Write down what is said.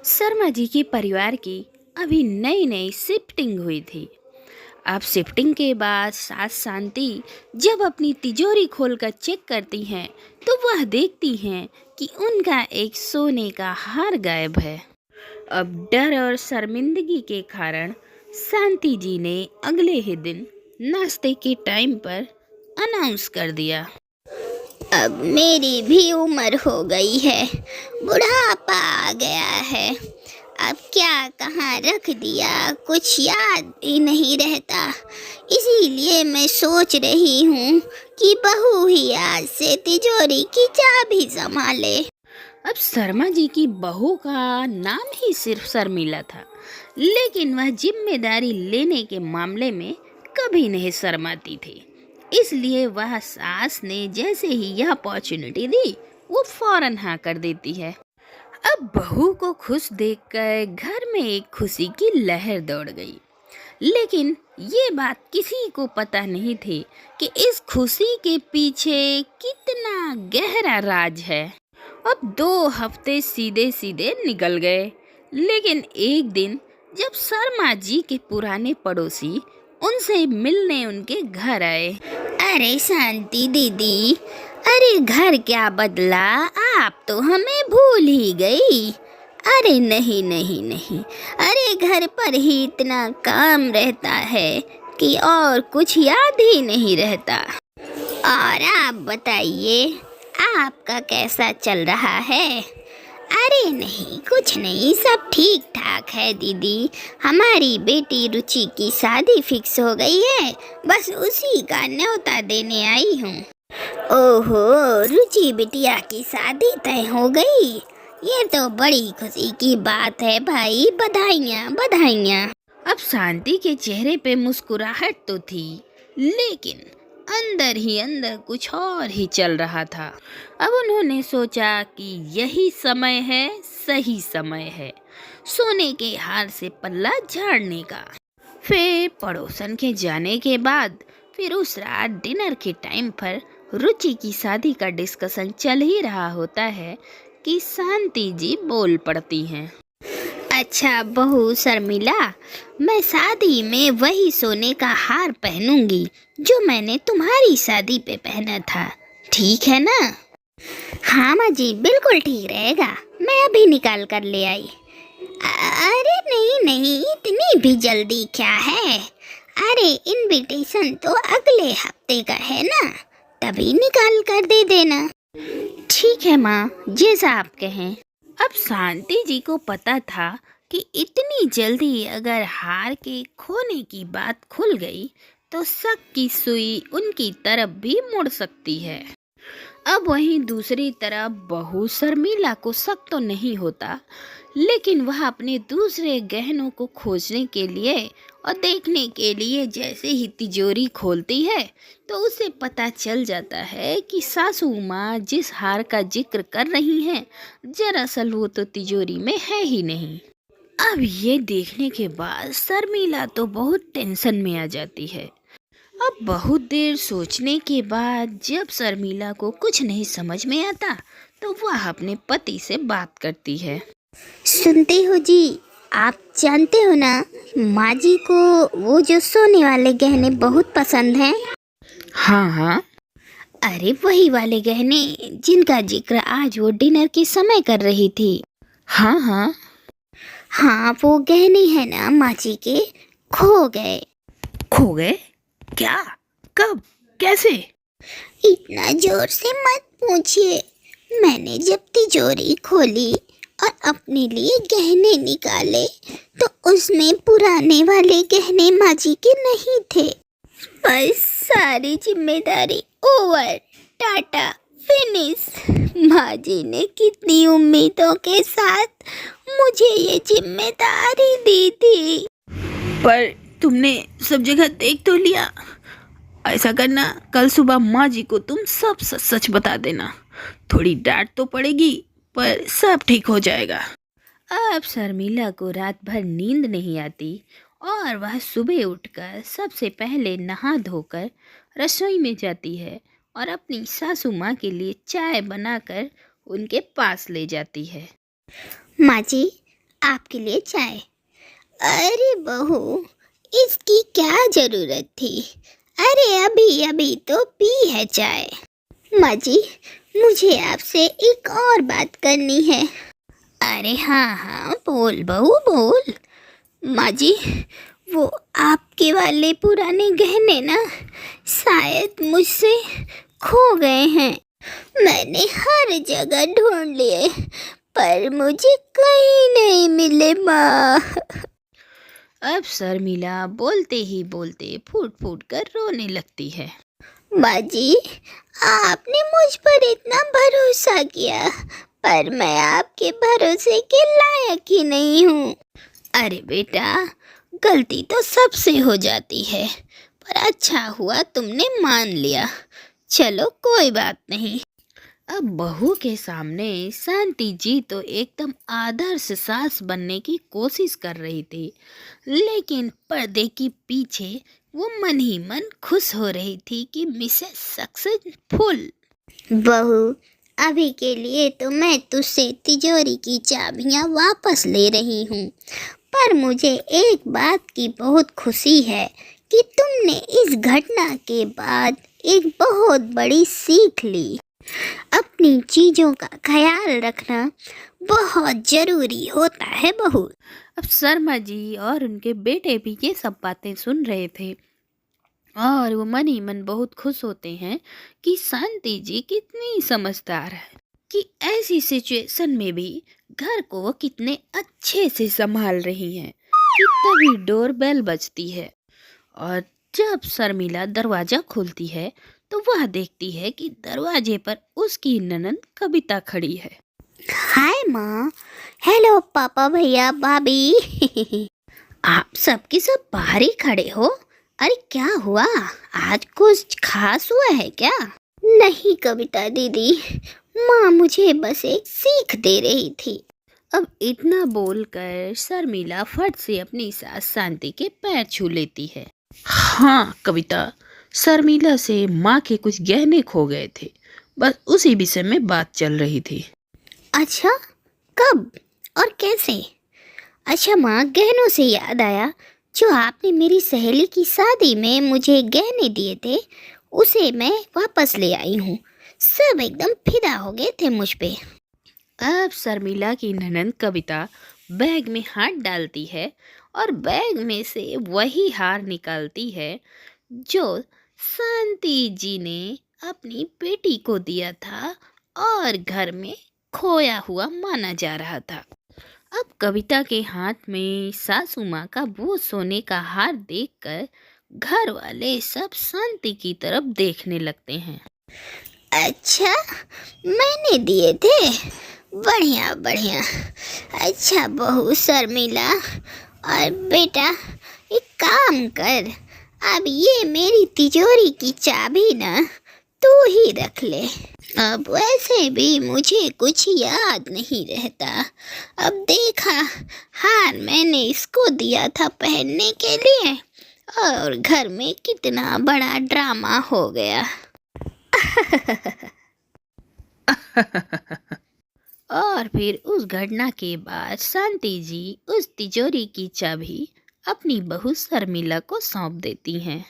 शर्मा जी के परिवार की अभी नई नई शिफ्टिंग हुई थी। अब शिफ्टिंग के बाद सास शांति जब अपनी तिजोरी खोलकर चेक करती हैं तो वह देखती हैं कि उनका एक सोने का हार गायब है। अब डर और शर्मिंदगी के कारण शांति जी ने अगले ही दिन नाश्ते के टाइम पर अनाउंस कर दिया। अब मेरी भी उम्र हो गई है, बुढ़ापा आ गया है। अब क्या कहाँ रख दिया कुछ याद भी नहीं रहता। इसीलिए मैं सोच रही हूँ कि बहू ही आज से तिजोरी की चाबी संभाले। अब शर्मा जी की बहू का नाम ही सिर्फ शर्मिला था, लेकिन वह जिम्मेदारी लेने के मामले में कभी नहीं शर्माती थी। इसलिए वह सास ने जैसे ही यह अपॉर्चुनिटी दी वो फौरन हाँ कर देती है। अब बहू को खुश देखकर घर में एक खुशी की लहर दौड़ गई, लेकिन ये बात किसी को पता नहीं थी कि इस खुशी के पीछे कितना गहरा राज है। अब 2 हफ्ते सीधे सीधे निकल गए, लेकिन एक दिन जब शर्मा जी के पुराने पड़ोसी उनसे मिलने उनके घर आए। अरे शांति दीदी, अरे घर क्या बदला, आप तो हमें भूल ही गई। अरे नहीं नहीं नहीं, अरे घर पर ही इतना काम रहता है कि और कुछ याद ही नहीं रहता। और आप बताइए, आपका कैसा चल रहा है? अरे नहीं, कुछ नहीं, सब ठीक ठाक है दीदी। हमारी बेटी रुचि की शादी फिक्स हो गई है, बस उसी का न्योता देने आई हूँ। ओहो, रुचि बिटिया की शादी तय हो गई, ये तो बड़ी खुशी की बात है भाई, बधाइयाँ बधाइयाँ। अब शांति के चेहरे पे मुस्कुराहट तो थी, लेकिन अंदर ही अंदर कुछ और ही चल रहा था। अब उन्होंने सोचा कि यही समय है, सही समय है सोने के हार से पल्ला झाड़ने का। फिर पड़ोसन के जाने के बाद फिर उस रात डिनर के टाइम पर रुचि की शादी का डिस्कशन चल ही रहा होता है कि शांति जी बोल पड़ती हैं। अच्छा बहू शर्मिला, मैं शादी में वही सोने का हार पहनूंगी जो मैंने तुम्हारी शादी पे पहना था, ठीक है ना? हाँ माँ जी, बिल्कुल ठीक रहेगा, मैं अभी निकाल कर ले आई। अरे नहीं नहीं, इतनी भी जल्दी क्या है? अरे इनविटेशन तो अगले हफ्ते का है ना, तभी निकाल कर दे देना। ठीक है माँ, जैसा आप कहें। अब शांति जी को पता था कि इतनी जल्दी अगर हार के खोने की बात खुल गई तो शक की सुई उनकी तरफ भी मुड़ सकती है। अब वहीं दूसरी तरफ बहू शर्मिला को शक तो नहीं होता, लेकिन वह अपने दूसरे गहनों को खोजने के लिए और देखने के लिए जैसे ही तिजोरी खोलती है तो उसे पता चल जाता है कि सासू माँ जिस हार का जिक्र कर रही हैं दरअसल वो तो तिजोरी में है ही नहीं। अब ये देखने के बाद शर्मिला तो बहुत टेंशन में आ जाती है। अब बहुत देर सोचने के बाद जब शर्मिला को कुछ नहीं समझ में आता तो वह अपने पति से बात करती है। सुनते हो जी, आप जानते हो ना, माँ जी को वो जो सोने वाले गहने बहुत पसंद हैं। हाँ हाँ। अरे वही वाले गहने जिनका जिक्र आज वो डिनर के समय कर रही थी। हाँ हाँ। हाँ, वो गहने हैं ना माँ जी के, खो गए। खो गए? क्या? कब? कैसे? इतना जोर से मत पूछिए। मैंने जब तिजोरी खोली और अपने लिए गहने निकाले तो उसमें पुराने वाले गहने माँ जी के नहीं थे। बस सारी जिम्मेदारी ओवर, टाटा, फिनिश। माँ जी ने कितनी उम्मीदों के साथ मुझे ये जिम्मेदारी दी थी। पर तुमने सब जगह देख तो लिया। ऐसा करना, कल सुबह माँ जी को तुम सब सच सच बता देना। थोड़ी डांट तो पड़ेगी पर सब ठीक हो जाएगा। अब शर्मिला को रात भर नींद नहीं आती और वह सुबह उठकर सबसे पहले नहा धोकर रसोई में जाती है और अपनी सासू माँ के लिए चाय बनाकर उनके पास ले जाती है। माँ जी, आपके लिए चाय। अरे बहू, इसकी क्या जरूरत थी? अरे अभी अभी तो पी है चाय। माँ जी, मुझे आपसे एक और बात करनी है। अरे हाँ हाँ, बोल बहू बोल। माँ जी, वो आपके वाले पुराने गहने ना, शायद मुझसे खो गए हैं। मैंने हर जगह ढूंढ लिए पर मुझे कहीं नहीं मिले माँ। अब शर्मिला बोलते ही बोलते फूट फूट कर रोने लगती है। माँ जी, आपने मुझ पर इतना भरोसा किया पर मैं आपके भरोसे के लायक ही नहीं हूँ। अरे बेटा, गलती तो सबसे हो जाती है, पर अच्छा हुआ तुमने मान लिया। चलो कोई बात नहीं। अब बहू के सामने शांति जी तो एकदम आदर्श सास बनने की कोशिश कर रही थी, लेकिन पर्दे के पीछे वो मन ही मन खुश हो रही थी कि मिसेस सक्सेसफुल। बहू, अभी के लिए तो मैं तुझसे तिजोरी की चाबियां वापस ले रही हूँ, पर मुझे एक बात की बहुत खुशी है कि तुमने इस घटना के बाद एक बहुत बड़ी सीख ली। अपनी चीजों का ख्याल रखना बहुत जरूरी होता है बहू। अब शर्मा जी और उनके बेटे भी ये सब बातें सुन रहे थे और वो मन ही मन बहुत खुश होते हैं कि शांति जी कितनी समझदार है कि ऐसी सिचुएशन में भी घर को वो कितने अच्छे से संभाल रही हैं कि तभी डोर बेल बजती है। और जब शर्मिला दरवाजा खोलती है तो वह देखती है कि दरवाजे पर उसकी ननद कविता खड़ी है। हाय माँ। हेलो पापा, भैया, भाभी। आप सबके सब बाहर ही खड़े हो। अरे क्या हुआ? आज कुछ खास हुआ है क्या? नहीं कविता दीदी, माँ मुझे बस एक सीख दे रही थी। अब इतना बोलकर शर्मिला फट से अपनी सास शांति के पैर छू लेती है। हाँ कविता, शर्मिला से माँ के कुछ गहने खो गए थे, बस उसी विषय में बात चल रही थी। अच्छा, कब और कैसे? अच्छा माँ, गहनों से याद आया, जो आपने मेरी सहेली की शादी में मुझे गहने दिए थे उसे मैं वापस ले आई हूँ। सब एकदम फिदा हो गए थे मुझ पे। अब शर्मिला की ननंद कविता बैग में हाथ डालती है और बैग में से वही हार निकालती है जो शांति जी ने अपनी बेटी को दिया था और घर में खोया हुआ माना जा रहा था। अब कविता के हाथ में सासू माँ का वो सोने का हार देखकर घर वाले सब शांति की तरफ देखने लगते हैं। अच्छा, मैंने दिए थे? बढ़िया बढ़िया। अच्छा बहू शर्मिला, और बेटा एक काम कर, अब ये मेरी तिजोरी की चाबी ना तू ही रख ले। अब वैसे भी मुझे कुछ याद नहीं रहता। अब देखा, हार मैंने इसको दिया था पहनने के लिए और घर में कितना बड़ा ड्रामा हो गया। और फिर उस घटना के बाद शांति जी उस तिजोरी की चाबी अपनी बहू शर्मिला को सौंप देती हैं।